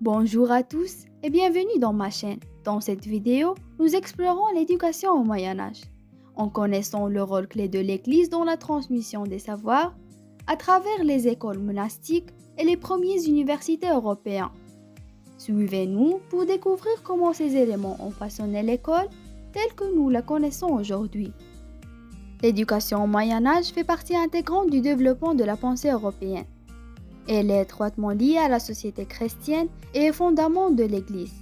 Bonjour à tous et bienvenue dans ma chaîne. Dans cette vidéo, nous explorons l'éducation au Moyen Âge, en connaissant le rôle clé de l'Église dans la transmission des savoirs à travers les écoles monastiques et les premières universités européennes. Suivez-nous pour découvrir comment ces éléments ont façonné l'école telle que nous la connaissons aujourd'hui. L'éducation au Moyen Âge fait partie intégrante du développement de la pensée européenne. Elle est étroitement liée à la société chrétienne et est fondament de l'Église.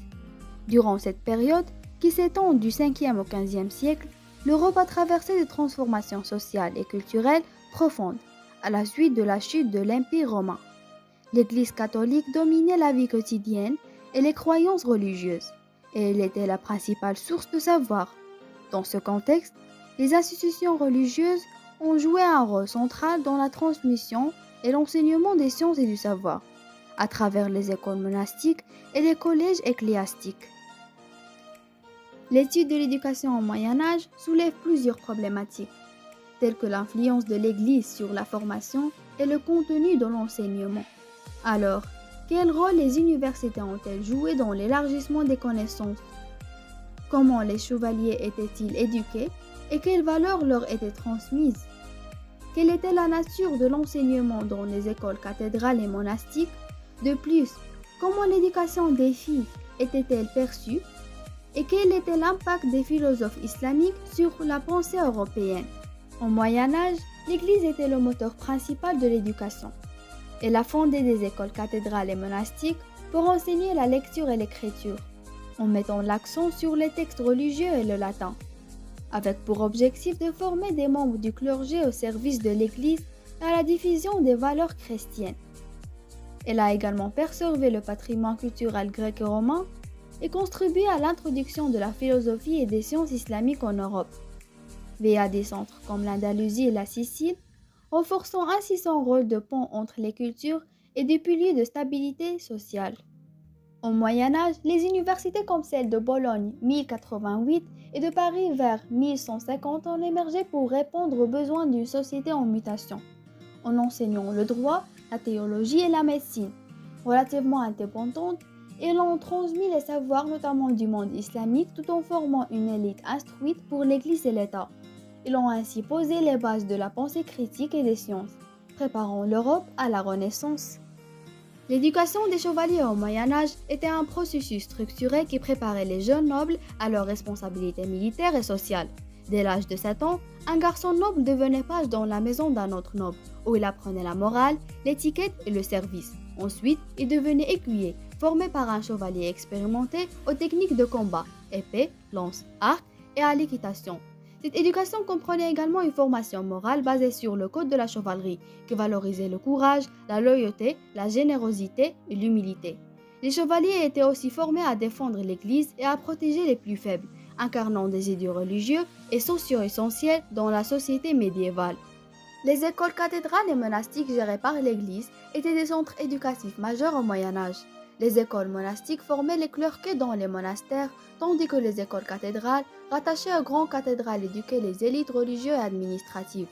Durant cette période, qui s'étend du 5e au 15e siècle, l'Europe a traversé des transformations sociales et culturelles profondes à la suite de la chute de l'Empire romain. L'Église catholique dominait la vie quotidienne et les croyances religieuses, et elle était la principale source de savoir. Dans ce contexte, les institutions religieuses ont joué un rôle central dans la transmission et l'enseignement des sciences et du savoir, à travers les écoles monastiques et les collèges ecclésiastiques. L'étude de l'éducation au Moyen Âge soulève plusieurs problématiques, telles que l'influence de l'Église sur la formation et le contenu de l'enseignement. Alors, quel rôle les universités ont-elles joué dans l'élargissement des connaissances? Comment les chevaliers étaient-ils éduqués et quelles valeurs leur étaient transmises? Quelle était la nature de l'enseignement dans les écoles cathédrales et monastiques? De plus, comment l'éducation des filles était-elle perçue? Et quel était l'impact des philosophes islamiques sur la pensée européenne? Au Moyen Âge, l'Église était le moteur principal de l'éducation. Elle a fondé des écoles cathédrales et monastiques pour enseigner la lecture et l'écriture, en mettant l'accent sur les textes religieux et le latin, avec pour objectif de former des membres du clergé au service de l'Église et à la diffusion des valeurs chrétiennes. Elle a également préservé le patrimoine culturel grec et romain et contribué à l'introduction de la philosophie et des sciences islamiques en Europe, via des centres comme l'Andalousie et la Sicile, renforçant ainsi son rôle de pont entre les cultures et de pilier de stabilité sociale. Au Moyen Âge, les universités comme celle de Bologne 1088 et de Paris vers 1150 ont émergé pour répondre aux besoins d'une société en mutation, en enseignant le droit, la théologie et la médecine. Relativement indépendantes, elles ont transmis les savoirs notamment du monde islamique tout en formant une élite instruite pour l'Église et l'État. Ils ont ainsi posé les bases de la pensée critique et des sciences, préparant l'Europe à la Renaissance. L'éducation des chevaliers au Moyen Âge était un processus structuré qui préparait les jeunes nobles à leurs responsabilités militaires et sociales. Dès l'âge de 7 ans, un garçon noble devenait page dans la maison d'un autre noble, où il apprenait la morale, l'étiquette et le service. Ensuite, il devenait écuyer, formé par un chevalier expérimenté aux techniques de combat, épée, lance, arc et à l'équitation. Cette éducation comprenait également une formation morale basée sur le code de la chevalerie, qui valorisait le courage, la loyauté, la générosité et l'humilité. Les chevaliers étaient aussi formés à défendre l'Église et à protéger les plus faibles, incarnant des idéaux religieux et sociaux essentiels dans la société médiévale. Les écoles cathédrales et monastiques gérées par l'Église étaient des centres éducatifs majeurs au Moyen Âge. Les écoles monastiques formaient les clercs dans les monastères, tandis que les écoles cathédrales, rattachées aux grandes cathédrales, éduquaient les élites religieuses et administratives.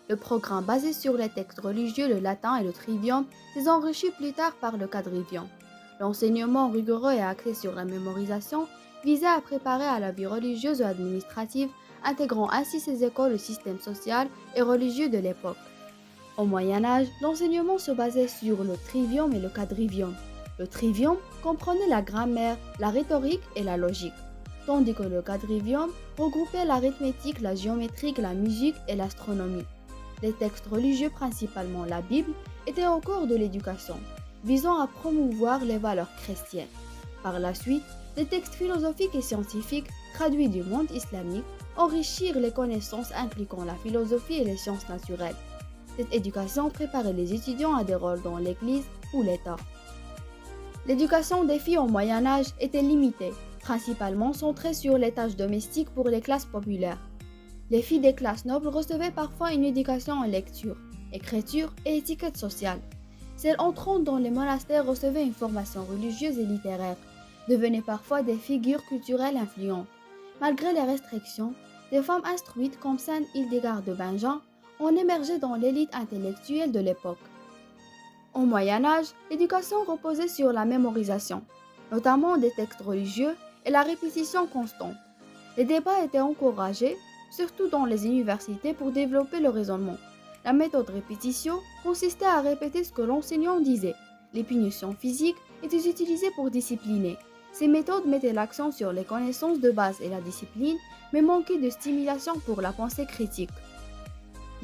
Le programme basé sur les textes religieux, le latin et le trivium, s'est enrichi plus tard par le quadrivium. L'enseignement rigoureux et axé sur la mémorisation visait à préparer à la vie religieuse ou administrative, intégrant ainsi ces écoles au système social et religieux de l'époque. Au Moyen Âge, l'enseignement se basait sur le trivium et le quadrivium. Le trivium comprenait la grammaire, la rhétorique et la logique, tandis que le quadrivium regroupait l'arithmétique, la géométrie, la musique et l'astronomie. Les textes religieux, principalement la Bible, étaient au cœur de l'éducation, visant à promouvoir les valeurs chrétiennes. Par la suite, des textes philosophiques et scientifiques, traduits du monde islamique, enrichirent les connaissances impliquant la philosophie et les sciences naturelles. Cette éducation préparait les étudiants à des rôles dans l'Église ou l'État. L'éducation des filles au Moyen Âge était limitée, principalement centrée sur les tâches domestiques pour les classes populaires. Les filles des classes nobles recevaient parfois une éducation en lecture, écriture et étiquette sociale. Celles entrant dans les monastères recevaient une formation religieuse et littéraire, devenaient parfois des figures culturelles influentes. Malgré les restrictions, des femmes instruites comme Sainte Hildegarde de Bingen ont émergé dans l'élite intellectuelle de l'époque. Au Moyen Âge, l'éducation reposait sur la mémorisation, notamment des textes religieux et la répétition constante. Les débats étaient encouragés, surtout dans les universités, pour développer le raisonnement. La méthode répétition consistait à répéter ce que l'enseignant disait. Les punitions physiques étaient utilisées pour discipliner. Ces méthodes mettaient l'accent sur les connaissances de base et la discipline, mais manquaient de stimulation pour la pensée critique.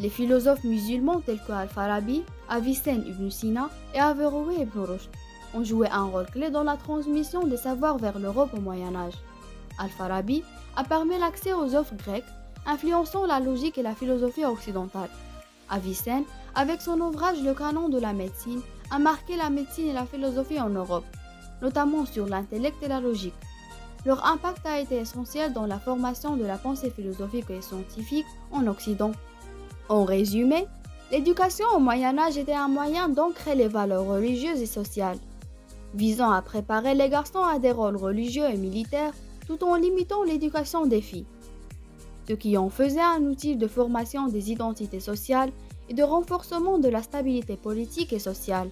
Les philosophes musulmans tels que Al-Farabi, Avicenne ibn Sina et Averroès ibn Rushd ont joué un rôle clé dans la transmission des savoirs vers l'Europe au Moyen Âge. Al-Farabi a permis l'accès aux œuvres grecques, influençant la logique et la philosophie occidentale. Avicenne, avec son ouvrage Le canon de la médecine, a marqué la médecine et la philosophie en Europe, notamment sur l'intellect et la logique. Leur impact a été essentiel dans la formation de la pensée philosophique et scientifique en Occident. En résumé, l'éducation au Moyen Âge était un moyen d'ancrer les valeurs religieuses et sociales, visant à préparer les garçons à des rôles religieux et militaires tout en limitant l'éducation des filles, ce qui en faisait un outil de formation des identités sociales et de renforcement de la stabilité politique et sociale.